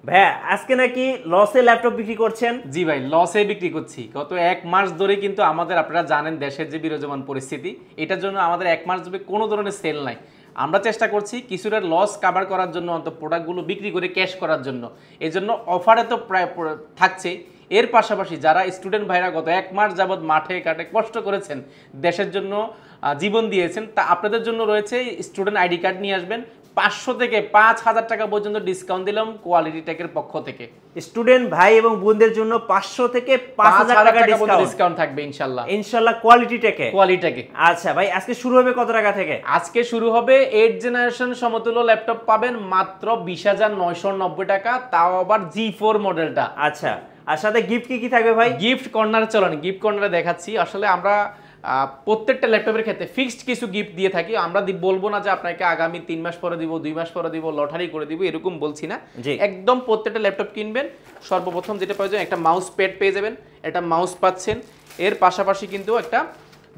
ভাইয়া আজকে নাকি লসে ল্যাপটপ বিক্রি করছেন? জি ভাই, লসে বিক্রি করছি। গত 1 মাস ধরে কিন্তু আমাদের, আপনারা জানেন দেশের যে বিরাজমান পরিস্থিতি, এটার জন্য আমাদের 1 মাস ধরে কোনো ধরনের সেল নাই। আমরা চেষ্টা করছি কিছুটা লস কাভার করার জন্য, অন্তত প্রোডাক্টগুলো বিক্রি করে ক্যাশ করার জন্য। এই জন্য অফারে তো প্রায় থাকছে। এর পাশাপাশি যারা স্টুডেন্ট ভাইরা গত 1 মাস যাবৎ মাঠে ঘাটে কষ্ট করেছেন, দেশের জন্য জীবন দিয়েছেন, তা আপনাদের জন্য রয়েছে স্টুডেন্ট আইডি কার্ড নিয়ে আসবেন। 500 থেকে 5000 টাকা পর্যন্ত ডিসকাউন্ট দিলাম কোয়ালিটি টেকের পক্ষ থেকে। স্টুডেন্ট ভাই এবং বোনদের জন্য 500 থেকে 5000 টাকা ডিসকাউন্ট থাকবে ইনশাআল্লাহ। ইনশাআল্লাহ কোয়ালিটি টেকে। আচ্ছা ভাই, আজকে শুরু হবে কত টাকা থেকে? আজকে শুরু হবে 8 জেনারেশন সমতুল্য ল্যাপটপ পাবেন মাত্র 20990 টাকা, তাও আবার G4 মডেলটা। আচ্ছা, আর সাথে গিফট কি থাকবে ভাই? গিফট কর্নারে চলেন, গিফট কর্নারে দেখাচ্ছি। আসলে আমরা প্রত্যেকটা ল্যাপটপের ক্ষেত্রে ফিক্সড কিছু গিফট দিয়ে থাকি। আমরা বলবো না যে আপনাকে আগামী 3 মাস পরে দিব, 2 মাস পরে দিব, লটারি করে দিব, এরকম বলছি না। একদম প্রত্যেকটা ল্যাপটপ কিনবেন, সর্বপ্রথম যেটা প্রয়োজন একটা মাউস প্যাড পেয়ে যাবেন, একটা মাউস পাচ্ছেন। এর পাশাপাশি কিন্তু একটা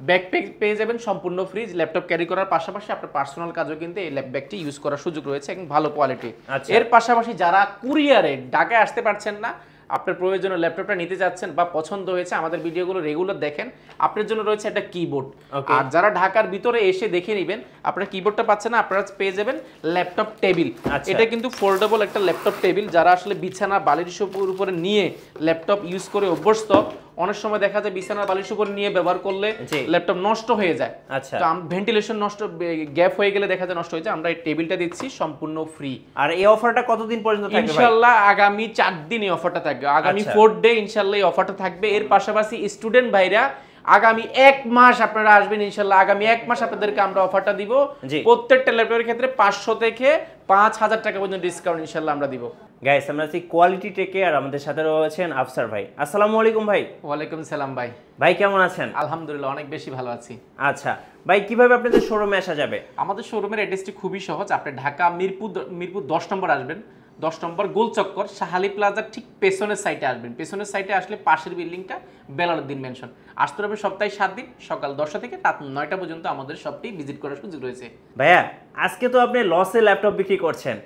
ব্যাকপ্যাক পেয়ে যাবেন সম্পূর্ণ ফ্রি। ল্যাপটপ ক্যারি করার পাশাপাশি আপনার পার্সোনাল কাজও কিন্তু এই ব্যাগটি ইউজ করার সুযোগ রয়েছে, এবং ভালো কোয়ালিটি। এর পাশাপাশি যারা কুরিয়ারে ঢাকায় আসতে পারছেন না, আপনার প্রয়োজনীয় ল্যাপটপটা নিতে যাচ্ছেন বা পছন্দ হয়েছে, আমাদের ভিডিওগুলো রেগুলার দেখেন, আপনার জন্য রয়েছে একটা কিবোর্ড। আর যারা ঢাকার ভিতরে এসে দেখে নেবেন, আপনারা কিবোর্ডটা পাচ্ছেন না, আপনারা পেয়ে যাবেন ল্যাপটপ টেবিল। এটা কিন্তু ফোল্ডেবল একটা ল্যাপটপ টেবিল। যারা আসলে বিছানা বালিশের উপরে নিয়ে ল্যাপটপ ইউজ করে অভ্যস্ত, অনেক সময় দেখা যায় বিছানা বালিশের উপর নিয়ে ব্যবহার করলে ল্যাপটপ নষ্ট হয়ে যায়। তো ভেন্টিলেশন নষ্ট, গ্যাপ হয়ে গেলে দেখা যায় নষ্ট হয়ে যায়। আমরা এই টেবিলটা দিচ্ছি সম্পূর্ণ ফ্রি। আর এই অফারটা কতদিন পর্যন্ত থাকবে? ইনশাআল্লাহ আগামী 4 দিন এই অফারটা থাকবে। আগামী 4 ডে ইনশাআল্লাহ এই অফারটা থাকবে। এর পাশাপাশি স্টুডেন্ট ভাইরা আগামী 1 মাস আপনারা আসবেন ইনশাআল্লাহ, আগামী 1 মাস আপনাদেরকে আমরা অফারটা দিব। প্রত্যেকটা ল্যাপটপের ক্ষেত্রে 500 থেকে 5000 টাকা পর্যন্ত ডিসকাউন্ট ইনশাআল্লাহ আমরা দিব। গাইস, আমরা আছি কোয়ালিটি টেকে, আর আমাদের সাথে রয়েছেন আফসার ভাই। আসসালামু আলাইকুম ভাই। ওয়ালাইকুম সালাম ভাই। ভাই কেমন আছেন? আলহামদুলিল্লাহ, অনেক বেশি ভালো আছি। আচ্ছা ভাই, কিভাবে আপনাদের শোরুমে আসা যাবে? আমাদের শোরুমের অ্যাড্রেসটি খুবই সহজ। আপনি ঢাকা মিরপুর 10 নম্বর আসবেন, 10 নম্বর গোল চক্কর শাহালি প্লাজার ঠিক পেছনের সাইডে আসবেন। পেছনের সাইডে আসলে পাশের বিল্ডিংটা বেলালউদ্দিন মেনশন। আসতে হবে সপ্তাহে 7 দিন, সকাল 10টা থেকে রাত 9টা পর্যন্ত আমাদের শপটি ভিজিট করার সুযোগ রয়েছে। ভাইয়া আজকে তো আপনি লসে ল্যাপটপ বিক্রি করছেন,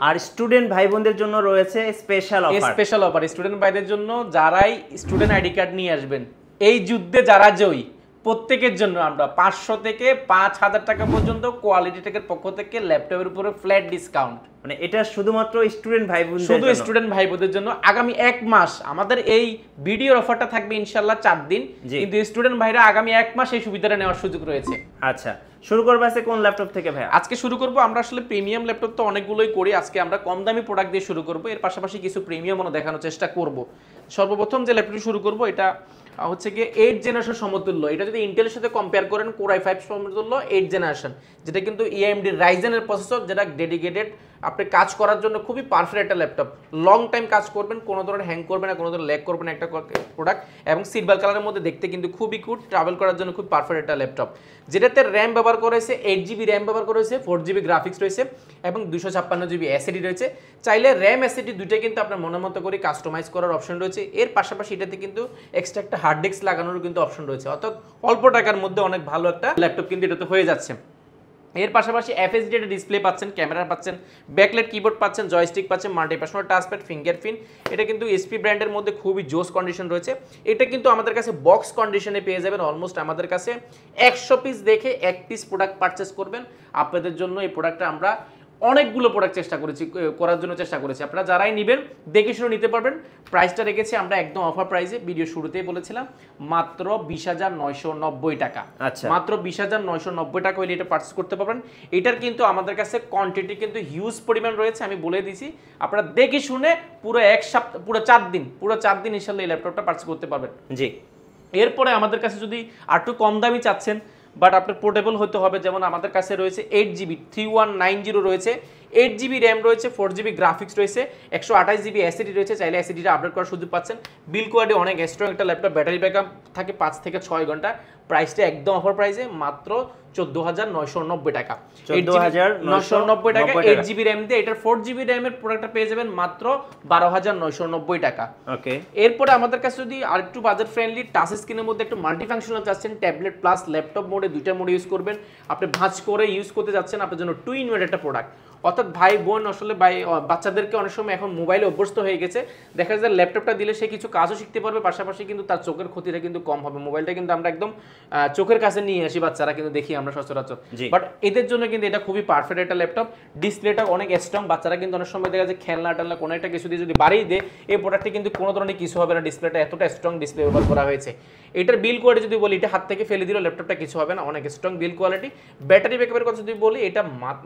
আর স্টুডেন্ট ভাই বোনদের জন্য রয়েছে special offer. Special offer student ভাইদের জন্য, যারাই স্টুডেন্ট আইডি কার্ড নিয়ে আসবেন, এই যুদ্ধে যারা জয়ী, প্রত্যেকের জন্য আমরা 500 থেকে 5000 টাকা পর্যন্ত কোয়ালিটি টেকের পক্ষ থেকে ল্যাপটপের উপরে ফ্ল্যাট ডিসকাউন্ট। মানে এটা শুধুমাত্র স্টুডেন্ট ভাই বোনদের জন্য, শুধু স্টুডেন্ট ভাই বোনদের জন্য। আগামী 1 মাস আমাদের এই ভিডিওর অফারটা থাকবে ইনশাআল্লাহ 4 দিন, কিন্তু স্টুডেন্ট ভাইরা আগামী 1 মাস এই সুবিধাটা নেওয়ার সুযোগ রয়েছে। আচ্ছা, শুরু করব আজকে কোন ল্যাপটপ থেকে ভাই? আজকে শুরু করব, আমরা আসলে প্রিমিয়াম ল্যাপটপ তো অনেকগুলোই করি, আজকে আমরা কম দামি প্রোডাক্ট দিয়ে শুরু করব। এর পাশাপাশি কিছু প্রিমিয়ামও দেখানোর চেষ্টা করব। সর্বপ্রথম যে ল্যাপটপটি শুরু করব, এটা হচ্ছে গিয়ে 8 জেনারেশন সমতুল্য। এটা যদি ইন্টেলের সাথে কম্পেয়ার করেন, কোর i5 সমতুল্য 8 জেনারেশন, যেটা কিন্তু AMD রাইজেনের প্রসেসর, যেটা ডেডিকেটেড আপনি কাজ করার জন্য খুবই পারফেক্ট একটা ল্যাপটপ। লং টাইম কাজ করবেন, কোনো ধরনের হ্যাং করবে না, কোনো ধরনের ল্যাগ করবে না একটা প্রোডাক্ট। এবং সিলভার কালারের মধ্যে দেখতে কিন্তু খুবই কুট, ট্রাভেল করার জন্য খুব পারফেক্ট একটা ল্যাপটপ, যেটাতে র্যাম ব্যবহার করেছে 8GB র্যাম ব্যবহার করেছে, 4GB গ্রাফিক্স রয়েছে, এবং 256GB SSD রয়েছে। চাইলে র্যাম SSD দুইটাই কিন্তু আপনার মনের মতো করে কাস্টমাইজ করার অপশন রয়েছে। এর পাশাপাশি এটাতে কিন্তু এক্সট্রা একটা হার্ড ডিস্ক লাগানোর কিন্তু অপশন রয়েছে, অর্থাৎ অল্প টাকার মধ্যে অনেক ভালো একটা ল্যাপটপ কিন্তু এটাতে হয়ে যাচ্ছে। এর পাশাপাশি FHD ডিসপ্লে পাচ্ছেন, ক্যামেরা পাচ্ছেন, ব্যাকলাইট কিবোর্ড পাচ্ছেন, জয়স্টিক পাচ্ছেন, মাল্টিপার্সোনাল টাচপ্যাড, ফিঙ্গারপ্রিন্ট। এটা কিন্তু SP ব্র্যান্ডের মধ্যে খুবই জোস কন্ডিশন রয়েছে। এটা কিন্তু আমাদের কাছে বক্স কন্ডিশনে পেয়ে যাবেন। অলমোস্ট আমাদের কাছে 100 পিস দেখে 1 পিস প্রোডাক্ট পারচেস করবেন। আপনাদের জন্য এই প্রোডাক্টটা আমরা অনেকগুলো প্রোডাক্ট করার জন্য চেষ্টা করেছি। আপনারা যারাই নেবেন দেখে শুনে নিতে পারবেন। প্রাইসটা রেখেছি আমরা একদম অফার প্রাইসে, ভিডিও শুরুতেই বলেছিলাম, মাত্র 20990 টাকা। আচ্ছা, মাত্র 20990 টাকা হলে এটা পারচেস করতে পারবেন। এটার কিন্তু আমাদের কাছে কোয়ান্টিটি কিন্তু হিউজ পরিমাণ রয়েছে, আমি বলে দিয়েছি। আপনারা দেখে শুনে পুরো 1 সপ্তাহ, পুরো 4 দিন ইনশাআল্লাহ এই ল্যাপটপটা পারচেস করতে পারবেন। জি। এরপরে আমাদের কাছে যদি আর একটু কম দামি চাচ্ছেন, বাট আপনার পোর্টেবল হতে হবে, যেমন আমাদের কাছে রয়েছে 8GB 3190 রয়েছে, 8GB র্যাম রয়েছে, 4GB গ্রাফিক্স রয়েছে, 128GB SSD রয়েছে। চাইলে SSDটা আপডেট করার সুযোগ পাচ্ছেন। বিল কোয়ালিটি অনেক স্ট্রং একটা ল্যাপটপ, ব্যাটারি ব্যাকআপ থাকে 5 থেকে 6 ঘন্টা। প্রাইসটা একদম অফার প্রাইসে, মাত্র 14990 টাকা। 14990 টাকা 8GB র্যাম দিয়ে। এটার 4GB র্যামের প্রোডাক্টটা পেয়ে যাবেন মাত্র 12990 টাকা। ওকে। এরপরে আমাদের কাছে যদি আরেকটু বাজেট ফ্রেন্ডলি টাচ স্ক্রিনের মধ্যে একটু মাল্টিফাংশনাল চাচ্ছেন, ট্যাবলেট প্লাস ল্যাপটপ মোডে, দুইটা মোডে ইউজ করবেন, আপনি ভাঁজ করে ইউজ করতে যাচ্ছেন, আপনার জন্য টুইন ওয়েট একটা প্রোডাক্ট। অর্থাৎ ভাই বোন আসলে বাচ্চাদেরকে অনেক সময় এখন মোবাইলে অভ্যস্ত হয়ে গেছে, দেখা যায় ল্যাপটপটা দিলে সে কিছু কাজও শিখতে পারবে, পাশাপাশি কিন্তু তার চোখের ক্ষতিটা কিন্তু কম হবে। মোবাইলটা কিন্তু আমরা একদম চোখের কাছে নিয়ে আসি, বাচ্চারা কিন্তু দেখি আমরা সচরাচর, বাট এদের জন্য কিন্তু এটা খুবই পারফেক্ট একটা ল্যাপটপ। ডিসপ্লেটা অনেক স্ট্রং, বাচ্চারা কিন্তু অনেক সময় দেখা যায় খেলনা টেলনা কোনো একটা কিছু দিয়ে যদি বাড়িয়ে দেয়, এই প্রোডাক্টে কিন্তু কোনো ধরনের কিছু হবে না। ডিসপ্লেটা এতটা স্ট্রং ডিসপ্লে ব্যবহার করা হয়েছে। এটার বিল কোয়ালিটি যদি বলি, এটা হাত থেকে ফেলে দিলেও ল্যাপটপটা কিছু হবে না, অনেক স্ট্রং বিল কোয়ালিটি। ব্যাটারি ব্যাকআপের কথা যদি বলি, এটা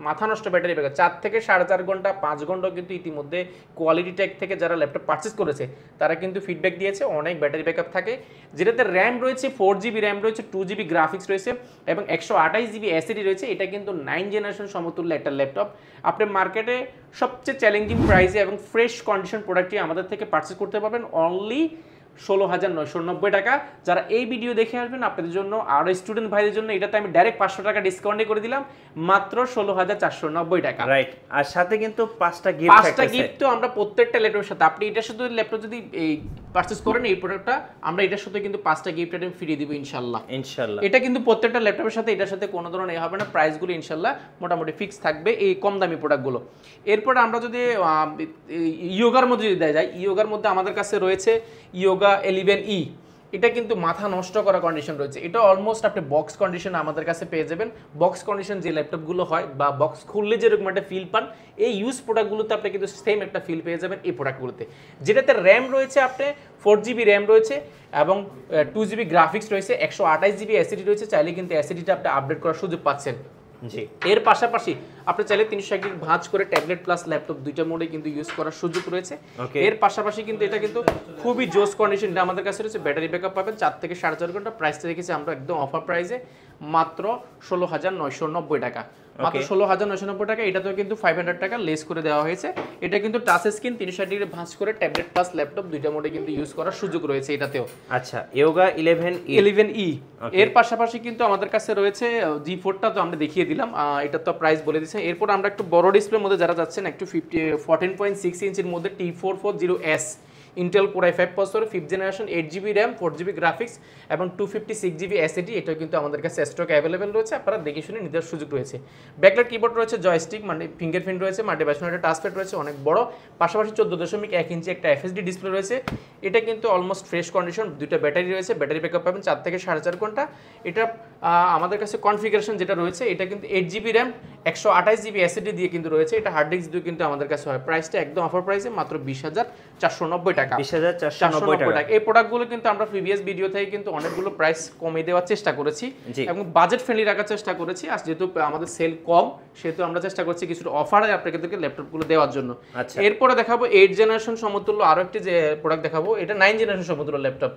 মাথা নষ্ট ব্যাটারি ব্যাকআপ, 4 থেকে 4.5 ঘন্টা 5 ঘন্টা কিন্তু ইতিমধ্যে কোয়ালিটি টেক থেকে যারা ল্যাপটপ পারচেস করেছে তারা কিন্তু ফিডব্যাক দিয়েছে, অনেক ব্যাটারি ব্যাকআপ থাকে। যেটাতে র্যাম রয়েছে 4GB র্যাম রয়েছে, 2GB গ্রাফিক্স রয়েছে এবং 128GB এসএসডি রয়েছে। এটা কিন্তু 9 জেনারেশন সমতুল্য একটা ল্যাপটপ। আপনি মার্কেটে সবচেয়ে চ্যালেঞ্জিং প্রাইসে এবং ফ্রেশ কন্ডিশন প্রোডাক্টটি আমাদের থেকে পারচেস করতে পারবেন অনলি 16,990 টাকা। যারা এই ভিডিও দেখে আসবেন আপনাদের জন্য আর স্টুডেন্ট ভাইদের জন্য এটাতে আমি ডাইরেক্ট 500 টাকা ডিসকাউন্টে করে দিলাম, মাত্র 16,490 টাকা। রাইট, আর সাথে কিন্তু 5টা গিফট তো আমরা প্রত্যেকটা ল্যাপটপের সাথে, আপনি এটার সাথে ল্যাপটপ যদি এই পারচেজ করেন এই প্রোডাক্টটা, আমরা এটার সাথে কিন্তু 5টা গিফট আইটেম ফ্রি দিব ইনশাআল্লাহ। এটা কিন্তু প্রত্যেকটা ল্যাপটপের সাথে, এটার সাথে কোনো ধরনের হবে না। প্রাইসগুলো ইনশাআল্লাহ মোটামুটি ফিক্স থাকবে এই কম দামি প্রোডাক্টগুলো। এরপর আমরা যদি ইয়োগার মধ্যে যদি যায়, ইয়োগার মধ্যে আমাদের কাছে রয়েছে ইয়োগা 11E। এটা কিন্তু মাথা নষ্ট করা কন্ডিশন রয়েছে, এটা অলমোস্ট আপনি বক্স কন্ডিশন আমাদের কাছে পেয়ে যাবেন। বক্স কন্ডিশন যে ল্যাপটপগুলো হয় বা বক্স খুললে যেরকম একটা ফিল পান, এই ইউজ প্রোডাক্টগুলোতে আপনি কিন্তু সেম একটা ফিল পেয়ে যাবেন এই প্রোডাক্টগুলোতে। যেটাতে র্যাম রয়েছে আপনি 4GB র্যাম রয়েছে এবং 2GB গ্রাফিক্স রয়েছে, 128GB এসএসডি রয়েছে। চাইলে কিন্তু এসএসডিটা আপনি আপডেট করার সুযোগ পাচ্ছেন। এর পাশাপাশি আপনি চাইলে 360 ভাঁজ করে ট্যাবলেট প্লাস ল্যাপটপ দুইটা মোডে কিন্তু ইউজ করার সুযোগ রয়েছে। এর পাশাপাশি কিন্তু এটা কিন্তু খুবই জোস কন্ডিশন, এটা আমাদের কাছে রয়েছে। ব্যাটারি ব্যাকআপ পাবেন 4 থেকে 4.5 ঘন্টা। প্রাইসটা রেখেছি আমরা একদম অফার প্রাইসে মাত্র 16,990 টাকা, মাত্র 16,990 টাকা। এটাতেও কিন্তু 500 টাকা লেস করে দেওয়া হয়েছে। এটা কিন্তু টাচ স্ক্রিন 360 ভাঁজ করে ট্যাবলেট প্লাস ল্যাপটপ দুইটা মোডে কিন্তু ইউজ করার সুযোগ রয়েছে এটাতেও। আচ্ছা, ইয়োগা 11E। এর পাশাপাশি কিন্তু আমাদের কাছে রয়েছে G4টা, তো আমরা দেখিয়ে দিলাম, এটা তো প্রাইস বলে দিয়েছে। এরপর আমরা একটু বড় ডিসপ্লের মধ্যে যারা যাচ্ছেন, একটু 14.6 ইঞ্চির মধ্যে T440S Intel core i5 processor, 5th generation, 8GB RAM, 4GB graphics এবং 256GB এসএসডি। এটাও কিন্তু আমাদের কাছে স্টক অ্যাভেলেবেল রয়েছে, আপনারা দেখে শুনে নিতে সুযোগ রয়েছে। ব্যাকলাইট কিবোর্ড রয়েছে, জয়স্টিক মানে ফিঙ্গারপ্রিন্ট রয়েছে, মাল্টিপ্যাশন একটা টাচপ্যাড রয়েছে অনেক বড়, পাশাপাশি 14.1 ইঞ্চি একটা এফএসডি ডিসপ্লে রয়েছে। এটা কিন্তু অলমোস্ট ফ্রেশ কন্ডিশন, দুইটা ব্যাটারি রয়েছে, ব্যাটারি ব্যাকআপ পাবেন 4 থেকে 4.5 ঘন্টা। এটা আমাদের কাছে কনফিগারেশন যেটা রয়েছে, এটা কিন্তু 8GB র্যাম, 128GB এসএসডি দিয়ে কিন্তু রয়েছে। এটা হার্ড ডিস্ক দিয়ে কিন্তু আমাদের কাছে হয়। প্রাইসটা একদম অফার প্রাইসে মাত্র 20,490 টাকা। 20,490 টাকা। এই প্রোডাক্টগুলো কিন্তু আমরা প্রিভিয়াস ভিডিও থেকে কিন্তু অনেকগুলো প্রাইস কমিয়ে দেওয়ার চেষ্টা করেছি এবং বাজেট ফ্রেন্ডলি রাখার চেষ্টা করেছি। আর যেহেতু আমাদের সেল কম, সেহেতু আমরা চেষ্টা করছি কিছুটা অফারে আপনাদেরকে ল্যাপটপগুলো দেওয়ার জন্য। এরপরে দেখাবো 8 জেনারেশন সমতুল্য আরো একটি যে প্রোডাক্ট দেখাবো, এটা 9 জেনারেশন সমতুল্য ল্যাপটপ,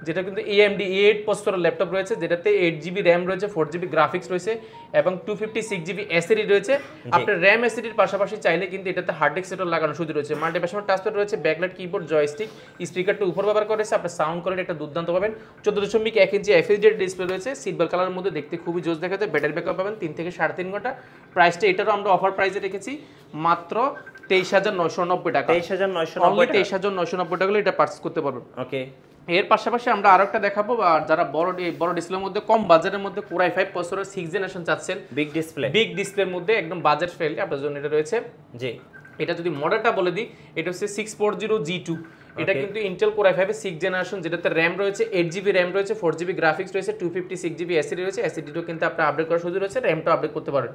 যেটা কিন্তু AMD A8 প্রসেসরের ল্যাপটপ রয়েছে, যেটাতে 8GB র্যাম রয়েছে, 4GB গ্রাফিক্স রয়েছে এবং 256GB এসএসডি রয়েছে। আপনার র্যাম এসএসডির পাশাপাশি চাইলে কিন্তু এটাতে হার্ড ডিস্ক সেটও লাগানো সুযোগ রয়েছে। মাল্টিপ্যাশন টাচপ্যাড রয়েছে, ব্যাকলাইট কিবোর্ড, জয়স্টিক, স্পিকারটা উপর ব্যবহার করেছে। আপনার সাউন্ড কোয়ালিটি একটা দুর্দান্ত পাবেন। 14.1 ইঞ্চি এফএসডি ডিসপ্লে রয়েছে, সিলভার কালারের মধ্যে দেখতে খুবই জোস দেখা যায়। ব্যাটারি ব্যাকআপ পাবেন 3 থেকে 3.5 ঘন্টা। প্রাইসটা এটারও আমরা অফার প্রাইসে রেখেছি মাত্র 23,990 টাকা। 23,990 টাকা এটা পারচেজ করতে পারবেন। ওকে, এর পাশাপাশি আমরা আরো একটা দেখাবো, যারা বড় ডিসপ্লের মধ্যে কম বাজেটের মধ্যে কোর i5 প্রসেসরের 6th জেনারেশন চাচ্ছেন, বিগ ডিসপ্লের মধ্যে একদম বাজেট ফ্রেন্ডলি আপনাদের জন্য এটা রয়েছে। জি, এটা যদি মডেলটা বলে দিই, এটা হচ্ছে 640G2। এটা কিন্তু ইন্টেল কোর i5 এর 6th জেনারেশন, যেটাতে র্যাম রয়েছে 8GB র্যাম রয়েছে, 4GB গ্রাফিক্স রয়েছে, 256GB এসএসডি রয়েছে। এসএসডিও কিন্তু আপনি আপডেট করার সুযোগ রয়েছে, র্যামটা আপডেট করতে পারেন।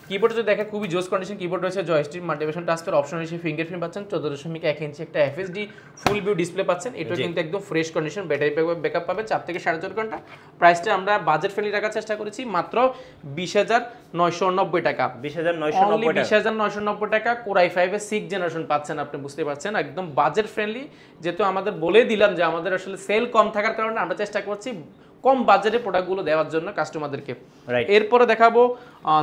কিবোর্ড যদি দেখেন খুবই জোস কন্ডিশন কিবোর্ড রয়েছে, জয়স্টিক, মাল্টিপ্যাশন টাচপ্যাড, অপশন হিসেবে ফিঙ্গারপ্রিন্ট পাচ্ছেন, 14.1 ইঞ্চি একটা এফএসডি ফুল ভিউ ডিসপ্লে পাচ্ছেন। এটা কিন্তু একদম ফ্রেশ কন্ডিশন, ব্যাটারি ব্যাকআপ পাবেন 4 থেকে 4.5 ঘন্টা। প্রাইসটা আমরা বাজেট ফ্রেন্ডলি রাখার চেষ্টা করেছি মাত্র 20,990 টাকা। 20,990 টাকা কোর i5 এর 6th জেনারেশন পাচ্ছেন, আপনি বুঝতে পারছেন একদম বাজেট ফ্রেন্ডলি। যেহেতু আমাদের বলে দিলাম যে আমাদের আসলে সেল কম থাকার কারণে আমরা চেষ্টা করছি কম বাজেটে প্রোডাক্টগুলো দেওয়ার জন্য কাস্টমারদেরকে। এরপরে দেখাবো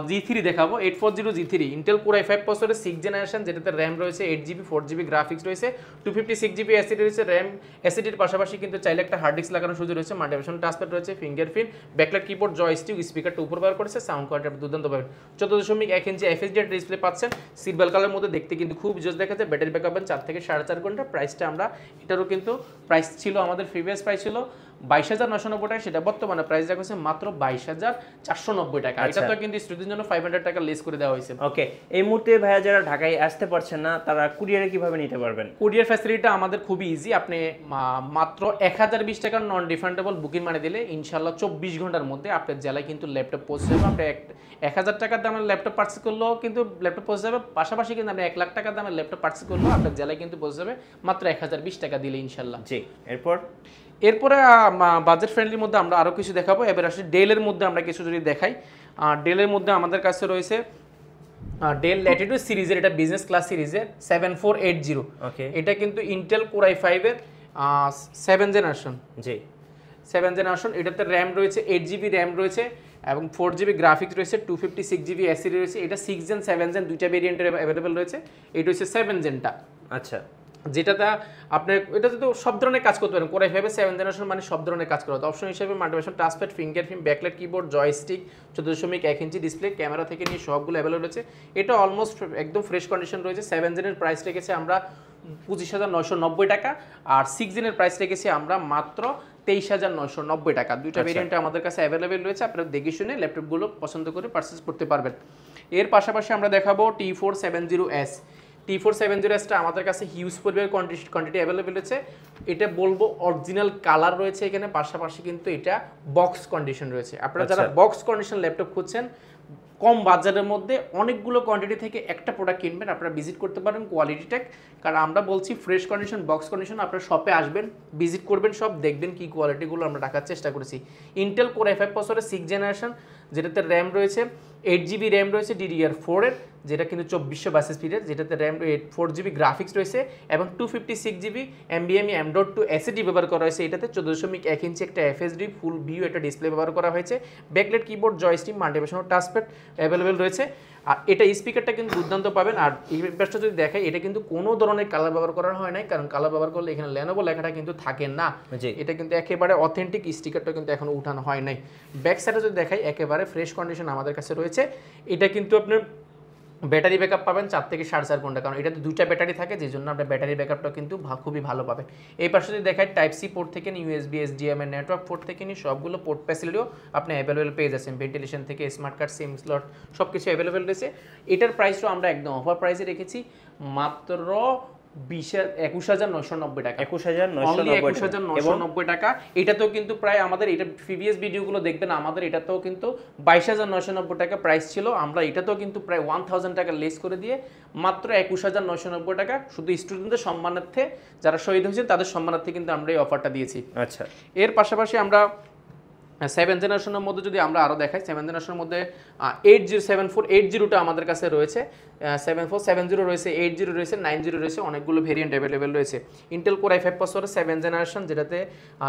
G3 দেখাবো, 840G3 ইন্টেল কোর i5 প্রসেসরের 6th জেনারেশন, যেটাতে র্যাম রয়েছে 8GB, 4GB গ্রাফিক্স রয়েছে, 256GB এসএসডি রয়েছে। র্যাম এসএসডির পাশাপাশি কিন্তু চাইলে একটা হার্ড ডিস্ক লাগানোর সুযোগ রয়েছে, মাল্টিপ্যাশন টাচপ্যাড রয়েছে, ফিঙ্গারপ্রিন্ট, ব্যাকলাইট কিবোর্ড, জয়স্টিক, স্পিকারটা উপর ব্যবহার করেছে, সাউন্ড কোয়ালিটি দুর্দান্ত পাবেন। 14.1 ইঞ্চি এফএসডি ডিসপ্লে পাচ্ছেন, সিলভার কালারের মধ্যে দেখতে কিন্তু খুব জোস দেখা যায়। ব্যাটারি ব্যাকআপ পাবেন 4 থেকে 4.5 ঘন্টা। প্রাইসটা আমরা এটারও কিন্তু প্রাইস ছিল আমাদের প্রিভিয়াস প্রাইস ছিল 22,990 টাকা, সেটা বর্তমানে প্রাইস রাখা হয়েছে মাত্র 22,490 টাকা। এটা তো কিন্তু স্টুডেন্টের জন্য 500 টাকা লেস করে দেওয়া হয়েছে। ওকে, এই মুহূর্তে ভাইয়া যারা ঢাকায় আসতে পারছেন না তারা কুরিয়ারে কিভাবে নিতে পারবেন? কুরিয়ার ফ্যাসিলিটিটা আমাদের খুবই ইজি। আপনি মাত্র 1020 টাকার নন রিফান্ডেবল বুকিং মানি দিলে ইনশাআল্লাহ 24 ঘন্টার মধ্যে আপনার জেলায় কিন্তু ল্যাপটপ পৌঁছে যাবে। আপনি 1000 টাকার দামের ল্যাপটপ পারচেজ করলেও কিন্তু ল্যাপটপ পৌঁছে যাবে, পাশাপাশি কিন্তু আপনি 1 লাখ টাকার দামের ল্যাপটপ পারচেজ করলেও আপনার জেলায় কিন্তু পৌঁছে যাবে মাত্র 1020 টাকা দিলে ইনশাআল্লাহ। জি, এরপরে বাজেট ফ্রেন্ডলির মধ্যে আমরা আরও কিছু দেখাবো। এবার আসলে ডেলের মধ্যে আমরা কিছু যদি দেখাই, ডেলের মধ্যে আমাদের কাছে রয়েছে ডেল ল্যাটিটিউড সিরিজের, এটা বিজনেস ক্লাস সিরিজের 7480। ওকে, এটা কিন্তু ইন্টেল কোর i5 এর 7 জেনারেশন। জি, 7 জেনারেশন। এটাতে র্যাম রয়েছে 8GB র্যাম রয়েছে এবং 4GB গ্রাফিক্স রয়েছে, 256GB এসএসডি রয়েছে। এটা 6 জেন 7 জেন দুইটা ভেরিয়েন্টের অ্যাভেলেবেল রয়েছে। এটা হচ্ছে 7 জেনটা। আচ্ছা, যেটাতে আপনার এটাতে তো সব ধরনের কাজ করতে পারেন। কোর i5 এর 7 জেনারেশন মানে সব ধরনের কাজ করা। অপশন হিসেবে মাল্টিপ্যাশন touchpad, fingerprint, backlight keyboard, joystick, 14.1 inch display, camera থেকে নিয়ে সবগুলো অ্যাভেলেবল রয়েছে। এটা অলমোস্ট একদম ফ্রেশ কন্ডিশন রয়েছে। 7 জেনের প্রাইস রেখেছে আমরা 25,990 টাকা, আর 6 জেনের প্রাইস রেখেছি আমরা মাত্র 23,990 টাকা। দুইটা ভেরিয়েন্টে আমাদের কাছে অ্যাভেলেবেল রয়েছে। আপনারা দেখে শুনে ল্যাপটপগুলো পছন্দ করে পারচেজ করতে পারবেন। এর পাশাপাশি আমরা দেখাবো T470S। T470Sটা আমাদের কাছে হিউজ পরিমাণের কোয়ান্টিটি অ্যাভেলেবেল রয়েছে। এটা বলবো অরিজিনাল কালার রয়েছে এখানে, পাশাপাশি কিন্তু এটা বক্স কন্ডিশন রয়েছে। আপনারা যারা বক্স কন্ডিশন ল্যাপটপ খুঁজছেন কম বাজারের মধ্যে অনেকগুলো কোয়ান্টিটি থেকে একটা প্রোডাক্ট কিনবেন, আপনারা ভিজিট করতে পারেন কোয়ালিটি টেক। কারণ আমরা বলছি ফ্রেশ কন্ডিশন, বক্স কন্ডিশন। আপনারা শপে আসবেন, ভিজিট করবেন, সব দেখবেন কি কোয়ালিটিগুলো আমরা রাখার চেষ্টা করেছি। ইন্টেল কোর i5 প্রসেসরের 6 জেনারেশন, যেটাতে র্যাম রয়েছে 8GB র্যাম রয়েছে DDR4 এর, যেটা কিন্তু 2422 স্পিডের, যেটাতে র্যাম 4GB গ্রাফিক্স রয়েছে এবং 256GB NVMe M.2 SSD ব্যবহার করা হয়েছে। এটাতে 14.1 ইঞ্চি একটা FSD ফুল ভিউ একটা ডিসপ্লে ব্যবহার করা হয়েছে। ব্যাকলাইট কিবোর্ড, জয়স্টিক, মাল্টিপ্যাশন টাচপ্যাড অ্যাভেলেবেল রয়েছে। আর এটা স্পিকারটা কিন্তু দুর্দান্ত পাবেন। আর এই ব্যাপারটা যদি দেখাই, এটা কিন্তু কোনো ধরনের কালার ব্যবহার করা হয় নাই, কারণ কালার ব্যবহার করলে এখানে লেনোভো লেখাটা কিন্তু থাকে না। এটা কিন্তু একেবারে অথেন্টিক, স্টিকারটা কিন্তু এখনো উঠানো হয় নাই। ব্যাক সাইডে যদি দেখাই, একেবারে ফ্রেশ কন্ডিশন আমাদের কাছে রয়েছে। এটা কিন্তু আপনার ব্যাটারি ব্যাকআপ পাবেন 4 থেকে 4.5 ঘন্টা, কারণ এটাতে দুইটা ব্যাটারি থাকে, যে জন্য আপনার ব্যাটারি ব্যাকআপটা কিন্তু খুবই ভালো পাবেন। এই পাশে যদি দেখায় টাইপ সি পোর্ট থেকে নিয়ে USB HDMI নেটওয়ার্ক পোর্ট থেকে নিয়ে সবগুলো পোর্ট ফ্যাসিলিটিও আপনি অ্যাভেলেবেল পেয়ে যাচ্ছেন। ভেন্টিলেশন থেকে স্মার্ট কার্ড, সিম স্লট সব কিছু অ্যাভেলেবেল রয়েছে। এটার প্রাইসও আমরা একদম অফার প্রাইসে রেখেছি মাত্র 21,990 টাকা। 21,990 টাকা। এটাতেও কিন্তু প্রায় আমাদের এটা প্রিভিয়াস ভিডিওগুলো দেখবেন, আমাদের এটাতেও কিন্তু 22,990 টাকা প্রাইস ছিল। আমরা এটাতেও কিন্তু প্রায় 1000 টাকা লেস করে দিয়ে মাত্র 21,990 টাকা শুধু স্টুডেন্টদের সম্মানার্থে, যারা শহীদ হয়েছেন তাদের সম্মানার্থে কিন্তু আমরা এই অফারটা দিয়েছি। আচ্ছা, এর পাশাপাশি আমরা 7 জেনারেশনের মধ্যে যদি আমরা আরও দেখাই, 7 জেনারেশনের মধ্যে 7480টা আমাদের কাছে রয়েছে, 7470 রয়েছে, 80 রয়েছে, 90 রয়েছে, অনেকগুলো ভেরিয়েন্ট অ্যাভেলেবেল রয়েছে। ইন্টেল কোর i5 প্রসেসরের 7 জেনারেশন, যেটাতে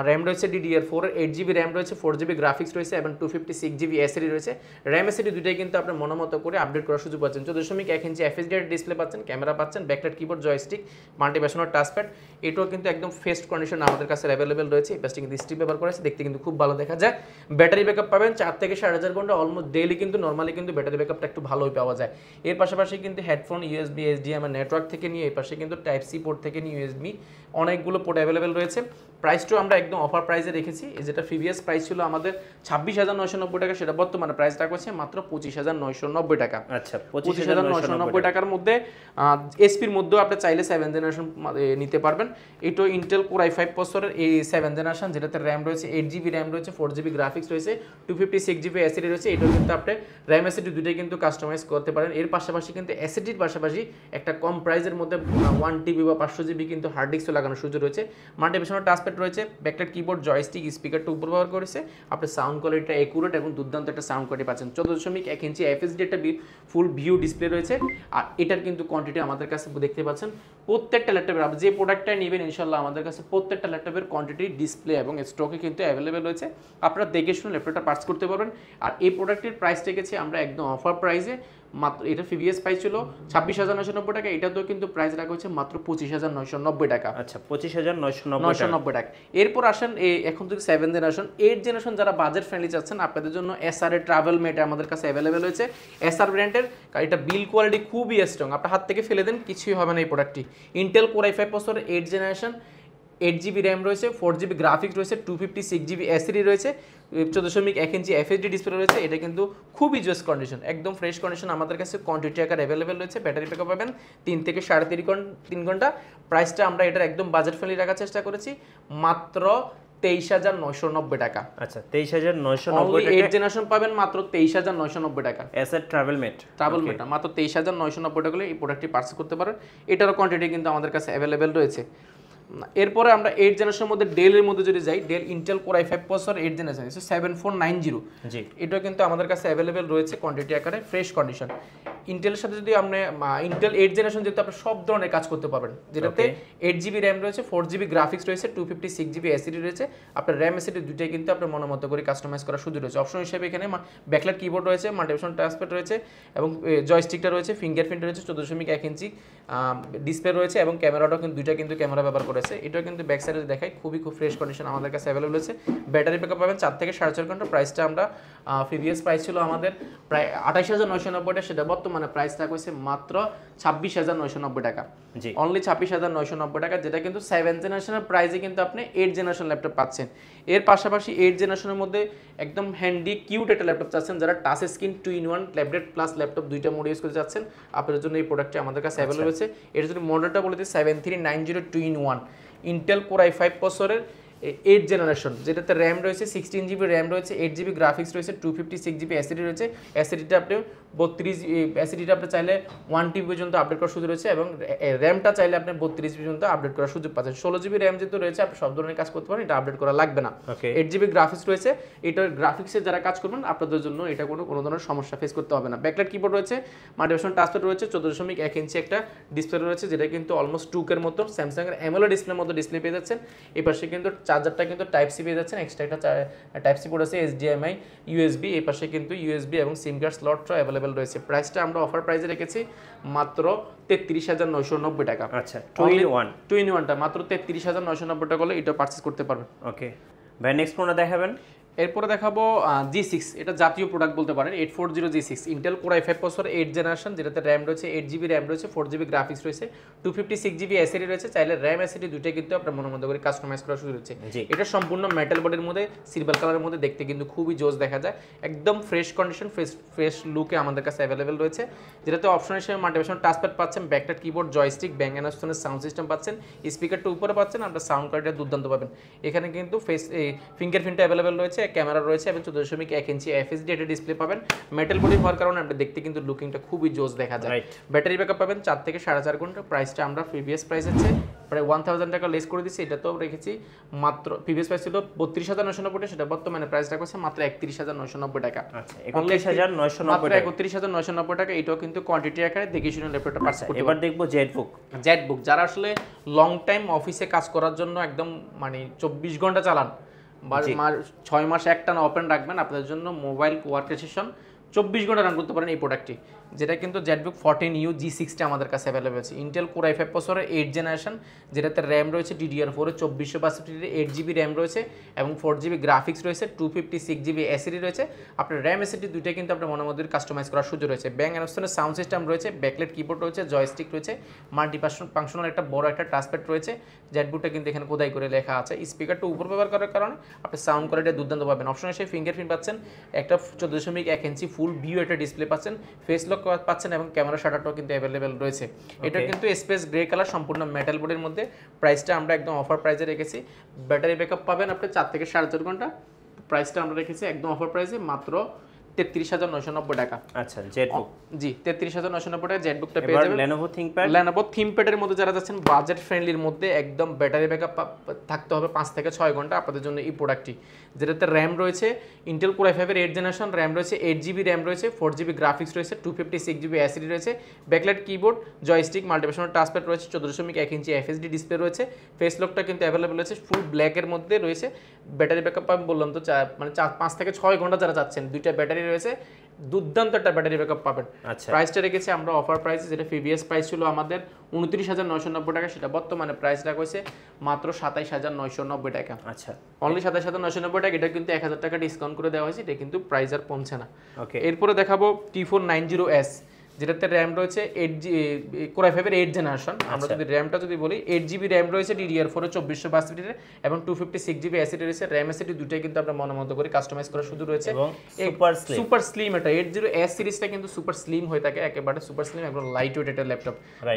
র্যাম রয়েছে DDR4 এর 8GB র্যাম রয়েছে, 4GB গ্রাফিক্স রয়েছে এবং 256GB এসএসডি রয়েছে। র্যাম এসএসডি দুইটাই কিন্তু আপনার মনোমতো করে আপডেট করার সুযোগ পাচ্ছেন। 14.1 ইঞ্চি FSD ডিসপ্লে পাচ্ছেন, ক্যামেরা পাচ্ছেন, ব্যাকলাইট কিবোর্ড, জয়স্টিক, মাল্টিপ্যাশনাল টাচপ্যাড। এটাও কিন্তু একদম ফেস্ট কন্ডিশন আমাদের কাছে অ্যাভেলেবেল রয়েছে। এই পাশে কিন্তু স্টিপ ব্যবহার করেছে, দেখতে কিন্তু খুব ভালো দেখা যায়। ব্যাটারি ব্যাকআপ পাবেন 4 থেকে 4.5 ঘন্টা অলমোস্ট ডেইলি, কিন্তু নরমালি কিন্তু ব্যাটারি ব্যাকআপটা একটু ভালোই পাওয়া যায়। এর পাশাপাশি কিন্তু হেডফোন, USB HDMI নেটওয়ার্ক থেকে নিয়ে এই পাশে কিন্তু টাইপ সি পোর্ট থেকে নিয়ে USB অনেকগুলো পোর্ট অ্যাভেলেবেল রয়েছে। প্রাইসটাও আমরা একদম অফার প্রাইসে রেখেছি। যেটা প্রিভিয়াস প্রাইস ছিল আমাদের 26,990 টাকা, সেটা বর্তমানে প্রাইস রাখা হচ্ছে মাত্র 25,990 টাকা। আচ্ছা, 25,990 টাকার মধ্যে এসপির মধ্যেও আপনি চাইলে 7 জেনারেশন নিতে পারবেন। এটা ইন্টেল কোর i5 প্রসেসরের এই 7 জেনারেশন, যেটাতে র্যাম রয়েছে 8GB র্যাম রয়েছে, 4GB গ্রাফিক্স রয়েছে, 256GB এসএসডি রয়েছে। এটাও কিন্তু আপনি র্যাম এসএসডি দুটোই কিন্তু কাস্টমাইজ করতে পারেন। এর পাশাপাশি কিন্তু এসএসডির পাশাপাশি একটা কম প্রাইসের মধ্যে 1TB বা 500GB কিন্তু হার্ড ডিস্কও লাগানোর সুযোগ রয়েছে। মাল্টিপ্যাশনাল টাচপ্যাড রয়েছে, ব্যাকলাইট কিবোর্ড, জয়স্টিক, স্পিকারটা উপর ব্যবহার করেছে। আপনি সাউন্ড কোয়ালিটিটা একুরেট এবং দুর্দান্ত একটা সাউন্ড কোয়ালিটি পাচ্ছেন। 14.1 ইঞ্চি FSD একটা ফুল ভিউ ডিসপ্লে রয়েছে। আর এটার কিন্তু কোয়ান্টিটি আমাদের কাছে দেখতে পাচ্ছেন প্রত্যেকটা ল্যাপটপের, আপনি যে প্রোডাক্টটা নেবেন ইনশাল্লাহ আমাদের কাছে প্রত্যেকটা ল্যাপটপের কোয়ান্টিটি, ডিসপ্লে এবং স্টকে কিন্তু অ্যাভেলেবেল রয়েছে। আপনারা দেখে শুনে ল্যাপটপটা পার্চেজ করতে পারবেন। আর এই প্রোডাক্টের প্রাইস রেখেছি আমরা একদম অফার প্রাইসে মাত্র, এটা প্রিভিয়াস প্রাইস ছিল 26,990 টাকা, এটাতেও কিন্তু প্রাইস রাখা হচ্ছে মাত্র 25,990 টাকা। আচ্ছা, 25,990 টাকা। এরপর আসেন এখন থেকে 7 জেনারেশন, 8 জেনারেশন যারা বাজেট ফ্রেন্ডলি চাচ্ছেন আপনাদের জন্য SR এর ট্রাভেল মেট আমাদের কাছে অ্যাভেলেবেল হয়েছে। SR ব্র্যান্ডের, কারণ এটা বিল কোয়ালিটি খুবই স্ট্রং, আপনার হাত থেকে ফেলে দেন কিছুই হবে না এই প্রোডাক্টটি। Intel core i5 processor 8 generation, 8GB RAM রয়েছে, 4GB গ্রাফিক্স রয়েছে, 256GB এসএসডি রয়েছে, 14.1 ইঞ্চি এফএসডি ডিসপ্লে রয়েছে। এটা কিন্তু খুবই জোস কন্ডিশন, একদম ফ্রেশ কন্ডিশন। আমাদের কাছে কোয়ান্টিটি আকার অ্যাভেলেবেল রয়েছে। ব্যাটারি ব্যাকআপ পাবেন 3 থেকে 3.5 ঘন্টা। প্রাইসটা আমরা এটার একদম বাজেট ফ্রেন্ডলি রাখার চেষ্টা করেছি, মাত্র 23,990 টাকা। আচ্ছা 23,990 টাকা। 8 জেনারেশন পাবেন মাত্র 23,990 টাকা। এসএড ট্রাভেলমেট মাত্র 23,990 টাকা হলে এই প্রোডাক্টটি পারচেজ করতে পারেন। এটারও কোয়ান্টিটি কিন্তু আমাদের কাছে অ্যাভেলেবেল রয়েছে। এরপরে আমরা 8 জেনারেশনের মধ্যে ডেলের মধ্যে যদি যাই, Dell Intel core i5 processor 8 generation 7490, জি এটা কিন্তু আমাদের কাছে অ্যাভেলেবেল রয়েছে কোয়ান্টিটি আকারে, ফ্রেশ কন্ডিশন। ইন্টেলের সাথে যদি আপনি ইন্টেল 8 জেনারেশন যেহেতু আপনি সব ধরনের কাজ করতে পারবেন, যেটাতে 8GB র্যাম রয়েছে, 4GB গ্রাফিক্স রয়েছে, 256GB এসএসডি রয়েছে। আপনার র্যাম এসএসডি দুইটাই কিন্তু আপনার মতো করে কাস্টমাইজ করার সুযোগ রয়েছে। অপশন হিসেবে এখানে ব্যাকলাইট কিবোর্ড রয়েছে, মাল্টিপারপাস টাচপ্যাড রয়েছে এবং জয়স্টিকটা রয়েছে, ফিঙ্গারপ্রিন্ট রয়েছে, 14.1 ইঞ্চি ডিসপ্লে রয়েছে এবং ক্যামেরাটাও কিন্তু দুইটা কিন্তু ক্যামেরা ব্যবহার করেছে। এটাও কিন্তু ব্যাক সাইডে দেখায় খুব ফ্রেশ কন্ডিশন আমাদের কাছে অ্যাভেলেবল আছে। ব্যাটারি ব্যাকআপ পাবেন 4 থেকে 4.5 ঘন্টা। প্রাইসটা আমরা প্রিভিয়াস প্রাইস ছিল আমাদের প্রায় 28,990 টাকা, সেটা বর্তমানে প্রাইস থাকা হয়েছে মাত্র 26,990 টাকা। জি অনলি 26,990 টাকা, যেটা কিন্তু 7 জেনারেশনের প্রাইসে কিন্তু আপনি 8 জেনারেশন ল্যাপটপ পাচ্ছেন। এর পাশাপাশি 8 জেনারেশনের মধ্যে একদম হ্যান্ডি কিউট একটা ল্যাপটপ চাচ্ছেন, যারা touch screen 2-in-1 tablet plus laptop দুইটা মোড ইউজ করতে চাচ্ছেন, আপনাদের জন্য এই প্রোডাক্টটি আমাদের কাছে অ্যাভেলেবল আছে। এর জন্য মডেলটা বলে দিই 7390 2-in-1 ইন্টেল কোর i5 প্রসেসরের 8 জেনারেশন, যেটাতে র্যাম রয়েছে 16GB র্যাম রয়েছে, 8GB গ্রাফিক্স রয়েছে, 256GB এসএসডি রয়েছে। এসএসডিটা আপনি 32 এসএসডিটা আপনি চাইলে 1TB পর্যন্ত আপডেট করার সুযোগ রয়েছে এবং র্যামটা চাইলে আপনি 32 পর্যন্ত আপডেট করার সুযোগ পাচ্ছেন। 16GB র্যাম যেহেতু রয়েছে আপনি সব ধরনের কাজ করতে পারেন, এটা আপডেট করা লাগবে না। 8GB গ্রাফিক্স রয়েছে, এটার গ্রাফিক্সে যারা কাজ করবেন আপনাদের জন্য এটা কোনো ধরনের সমস্যা ফেস করতে হবে না। ব্যাকলাইট কিবোর্ড রয়েছে, মাল্টিপারপাস টাচপ্যাড রয়েছে, 14.1 ইঞ্চি একটা ডিসপ্লে রয়েছে, যেটা কিন্তু অলমোস্ট 2K এর মতো স্যামসাং এর অ্যামোলেড ডিসপ্লের মতো ডিসপ্লে পেয়ে যাচ্ছেন। এই পাশে কিন্তু চার্জারটা কিন্তু টাইপ সি পেয়ে যাচ্ছেন, এক্সট্রা একটা টাইপ সি পোর্ট আছে, HDMI USB, এই পাশে কিন্তু USB এবং সিম কার্ড স্লটও অ্যাভেলেবেল রয়েছে। প্রাইসটা আমরা অফার প্রাইসে রেখেছি মাত্র 33,990 টাকা। আচ্ছা 2-in-1 টা মাত্র 33,990 টাকা হলে এটা পারচেজ করতে পারবেন। ওকে ভাই, নেক্সট কোনটা দেখাবেন? এরপরে দেখাবো G6, এটা জাতীয় প্রোডাক্ট বলতে পারেন, 840 G6 Intel core i5 processor 8 generation, যেটাতে র্যাম রয়েছে 8GB র্যাম রয়েছে, 4GB গ্রাফিক্স রয়েছে, 256GB এসএসডি রয়েছে। চাইলে র্যাম এসএসডি দুইটাই কিন্তু আপনার মতো করে কাস্টমাইজ করার সুযোগ রয়েছে। এটা সম্পূর্ণ মেটাল বডির মধ্যে সিলভার কালারের মধ্যে দেখতে কিন্তু খুবই জোস দেখা যায়, একদম ফ্রেশ কন্ডিশন, ফ্রেশ লুকে আমাদের কাছে অ্যাভেলেবেল রয়েছে। যেটাতে অপশন হিসেবে মাল্টিপারপাস টাচপ্যাড পাচ্ছেন, backlight keyboard, joystick, Bang and স্টোনের সাউন্ড সিস্টেম পাচ্ছেন, স্পিকারটা উপরে পাচ্ছেন, আপনার সাউন্ড কোয়ালিটি দুর্দান্ত পাবেন। এখানে কিন্তু ফিঙ্গারপ্রিন্ট অ্যাভেলেবেল রয়েছে, ক্যামেরা রয়েছে এবং 14.1 ইঞ্চি এফএসডি এটা ডিসপ্লে পাবেন। মেটাল বডি হওয়ার কারণে আপনি দেখতে কিন্তু লুকিংটা খুবই জোস দেখা যায়। ব্যাটারি ব্যাকআপ পাবেন 4 থেকে 4.5 ঘন্টা। প্রাইসটা আমরা প্রিভিয়াস প্রাইস আছে প্রায় 1000 টাকা লেস করে দিচ্ছি। এটা তো রেখেছি মাত্র, প্রিভিয়াস প্রাইস ছিল 32,990 টাকা, সেটা বর্তমানে প্রাইস রাখছে মাত্র 31,990 টাকা। আচ্ছা 31,990 টাকা, 31,990 টাকা। এটাও কিন্তু কোয়ান্টিটি আকারে দেখে শুনে ল্যাপটপটা পারচেজ করতে। এবার দেখবো জেটবুক। যারা আসলে লং টাইম অফিসে কাজ করার জন্য একদম 24 ঘন্টা চালান বা 6 মাস একটানা ওপেন রাখবেন, আপনাদের জন্য মোবাইল ওয়ার্ক সেশন 24 ঘন্টা রান করতে পারেন এই প্রোডাক্টটি, যেটা কিন্তু জেটবুক 14U G6টা আমাদের কাছে অ্যাভেলেবল আছে। ইন্টেল কোর i5 প্রসেসরের 8 জেনারেশন, যেটাতে র্যাম রয়েছে DDR4 এর 2462, 8GB র্যাম রয়েছে এবং 4GB গ্রাফিক্স রয়েছে, 256GB এসএসডি রয়েছে। আপনার র্যাম এসএসডি দুইটাই কিন্তু আপনার মধ্যে কাস্টমাইজ করার সুযোগ রয়েছে। ব্যাং এন্ড স্টোনের সাউন্ড সিস্টেম রয়েছে, ব্যাকলাইট কিবোর্ড রয়েছে, জয়স্টিক রয়েছে, ফাংশনাল একটা বড় একটা টাচপ্যাড রয়েছে। জেটবুকটা কিন্তু এখানে খোদাই করে লেখা আছে। স্পিকারটা উপর ব্যবহার করার কারণে আপনি সাউন্ড কোয়ালিটি দুর্দান্ত পাবেন। অপশন হিসেবে ফিঙ্গারপ্রিন্ট পাচ্ছেন, একটা 14.1 ইঞ্চি ফুল ভিউ একটা ডিসপ্লে পাচ্ছেন, ফেস লক পাচ্ছেন এবং ক্যামেরা শাটারটাও কিন্তু অ্যাভেলেবেল রয়েছে। এটা কিন্তু স্পেস গ্রে কালার, সম্পূর্ণ মেটাল বডির মধ্যে। প্রাইসটা আমরা একদম অফার প্রাইসে রেখেছি। ব্যাটারি ব্যাকআপ পাবেন আপনি 4 থেকে 4.5 ঘন্টা। প্রাইসটা আমরা রেখেছি একদম অফার প্রাইসে মাত্র 33,990 টাকা। আচ্ছা জেটবুক, জি 33,990 টাকা জেটবুকটা পেয়ে যাবেন। Lenovo ThinkPad এর মধ্যে যারা যাচ্ছেন বাজেট ফ্রেন্ডলির মধ্যে, একদম ব্যাটারি ব্যাকআপ থাকতে হবে 5 থেকে 6 ঘন্টা, আপনাদের জন্য এই প্রোডাক্টটি, যেটাতে র্যাম রয়েছে ইন্টেল কোর i5 এর 8 জেনারেশন, র্যাম রয়েছে 8GB র্যাম রয়েছে, 4GB গ্রাফিক্স রয়েছে, 256GB এসএসডি রয়েছে, backlight keyboard, joystick, multipurpose touchpad রয়েছে, 14.1 ইঞ্চি এফএসডি ডিসপ্লে রয়েছে। ফেস লকটা কিন্তু অ্যাভেলেবল আছে, ফুল ব্ল্যাকের মধ্যে রয়েছে। ব্যাটারি ব্যাকআপ আমি বললাম তো 5 থেকে 6 ঘন্টা যারা যাচ্ছেন, দুইটা ব্যাটারি রয়েছে, দুর্দান্ত একটা ব্যাটারি ব্যাকআপ পাবেন। প্রাইসটা রেখেছি আমরা অফার প্রাইসে, যেটা প্রিভিয়াস প্রাইস ছিল আমাদের 29,990 টাকা, সেটা বর্তমানে প্রাইস রাখা হয়েছে মাত্র 27,990 টাকা। আচ্ছা অনলি 27,990 টাকা। এটা কিন্তু 1000 টাকা ডিসকাউন্ট করে দেওয়া হয়েছে, এটা কিন্তু প্রাইস আর পৌঁছে না। এরপরে দেখাবো T490S, যেটাতে র্যাম রয়েছে 8 কোরাই 5 এর 8 জেনারেশন। আমরা যদি র্যামটা যদি বলি 8GB র্যাম রয়েছে DDR4 এর 2462 এর এবং 256GB এসএসডি রয়েছে। র্যাম এসএসডি দুটাই কিন্তু আমরা মনের মতো করে কাস্টমাইজ করা শুধু রয়েছে এবং সুপার স্লিম। এটা 80S সিরিজটা কিন্তু সুপার স্লিম হয়ে থাকে, একেবারে সুপার স্লিম, একদম লাইট ওয়েট একটা ল্যাপটপ।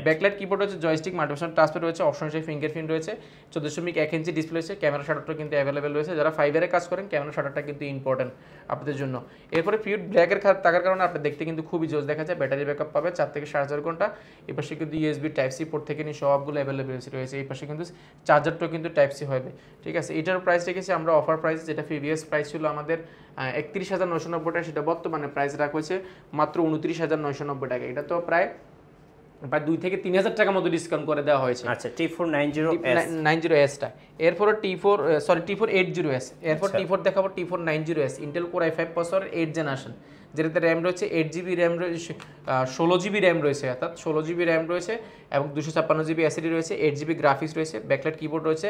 ব্যাকলাইট কিবোর্ড রয়েছে, জয়স্টিক, মাল্টিফাংশন টাচপ্যাড রয়েছে, অপশন হিসেবে ফিঙ্গারপ্রিন্ট রয়েছে, 14.1 ইঞ্চি ডিসপ্লে রয়েছে, ক্যামেরা শাটারটা কিন্তু অ্যাভেলেবেল রয়েছে। যারা ফাইবারে কাজ করেন ক্যামেরা শাটারটা কিন্তু ইম্পর্টেন্ট আপনাদের জন্য। এরপরে পিওর ব্ল্যাকের থাকার কারণে আপনি দেখতে কিন্তু খুবই জোস দেখা যায়। ব্যাটারি ব্যাকআপ পাবে 4 থেকে 4.5 ঘন্টা। এই পাশে কিন্তু ইউএসবি টাইপ সি পোর্ট থেকে নিয়ে সবগুলো অ্যাভেলেবেল রয়েছে। এই পাশে কিন্তু চার্জারটাও কিন্তু টাইপ সি হবে, ঠিক আছে। এটার প্রাইস রেখেছি আমরা অফার প্রাইস, যেটা প্রিভিয়াস প্রাইস ছিল আমাদের 31,990 টাকা, সেটা বর্তমানে প্রাইস রাখা হয়েছে মাত্র 29,990 টাকা। এটা তো প্রায় 2 থেকে 3,000 টাকা মতো ডিসকাউন্ট করে দেওয়া হয়েছে। আচ্ছা, T490S টা এরপর T4 80S, এরপর T4 দেখাবো T4 90S Intel core i5 প্রসেসরের 8 জেনারেশন, যেটাতে র্যাম রয়েছে 8GB র্যাম রয়েছে, 16GB র্যাম রয়েছে, অর্থাৎ 16GB র্যাম রয়েছে এবং 256GB এসএসডি রয়েছে, 8GB গ্রাফিক্স রয়েছে, ব্যাকলাইট কিবোর্ড রয়েছে,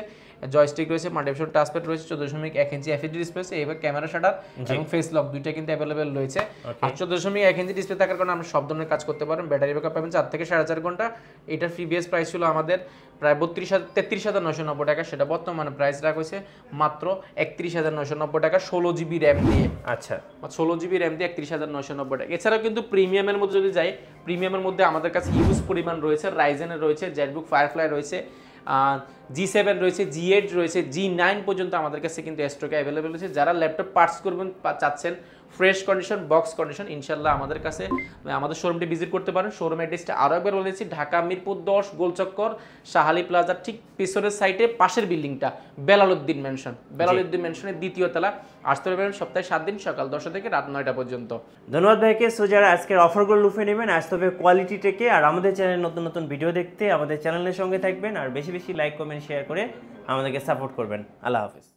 জয়স্টিক রয়েছে, মাল্টিফাংশন টাচপ্যাড রয়েছে, 14.1 ইঞ্চি এফএইচডি ডিসপ্লে রয়েছে, এবার ক্যামেরা শাটার এবং ফেস লক দুইটা কিন্তু অ্যাভেলেবেল রয়েছে। আর 14.1 ইঞ্চি ডিসপ্লে থাকার কারণে আমরা সব ধরনের কাজ করতে পারেন। ব্যাটারি ব্যাকআপ পাবেন 4 থেকে 4.5 ঘন্টা। এটার প্রিভিয়াস প্রাইস ছিল আমাদের প্রায় 33,990 টাকা, সেটা বর্তমানে প্রাইস রাখা হয়েছে মাত্র 31,990 টাকা 16GB র্যাম দিয়ে। আচ্ছা, 16GB র্যাম দিয়ে 31,990 টাকা। এছাড়াও কিন্তু প্রিমিয়ামের মধ্যে যদি যাই, প্রিমিয়ামের মধ্যে আমাদের কাছে হিউজ পরিমাণ রয়েছে। রাইজেনের রয়েছে, জেটবুক ফায়ারফ্লাই রয়েছে, G7 রয়েছে, G8 রয়েছে, G9 পর্যন্ত আমাদের কাছে কিন্তু স্টকে অ্যাভেলেবেল রয়েছে। যারা ল্যাপটপ পার্টস করবেন চাচ্ছেন ফ্রেশ কন্ডিশন, বক্স কন্ডিশন, ইনশাল্লাহ আমাদের কাছে আমাদের শোরুমটি ভিজিট করতে পারেন। শোরুম অ্যাড্রেসটা আরও একবার বলেছি, ঢাকা মিরপুর 10 গোলচক্কর শাহালি প্লাজার ঠিক পিছনের সাইডে পাশের বিল্ডিংটা বেলালউদ্দিন মেনশন, বেলালউদ্দিন মেনশনের দ্বিতীয় তলা। আসতে পারবেন সপ্তাহে 7 দিন সকাল 10টা থেকে রাত 9টা পর্যন্ত। ধন্যবাদ ভাইকে। সো যারা আজকের অফারগুলো লুফে নেবেন, আসতে হবে কোয়ালিটি থেকে। আর আমাদের চ্যানেলে নতুন নতুন ভিডিও দেখতে আমাদের চ্যানেলের সঙ্গে থাকবেন, আর বেশি বেশি লাইক কমেন্ট শেয়ার করে আমাদেরকে সাপোর্ট করবেন। আল্লাহ হাফেজ।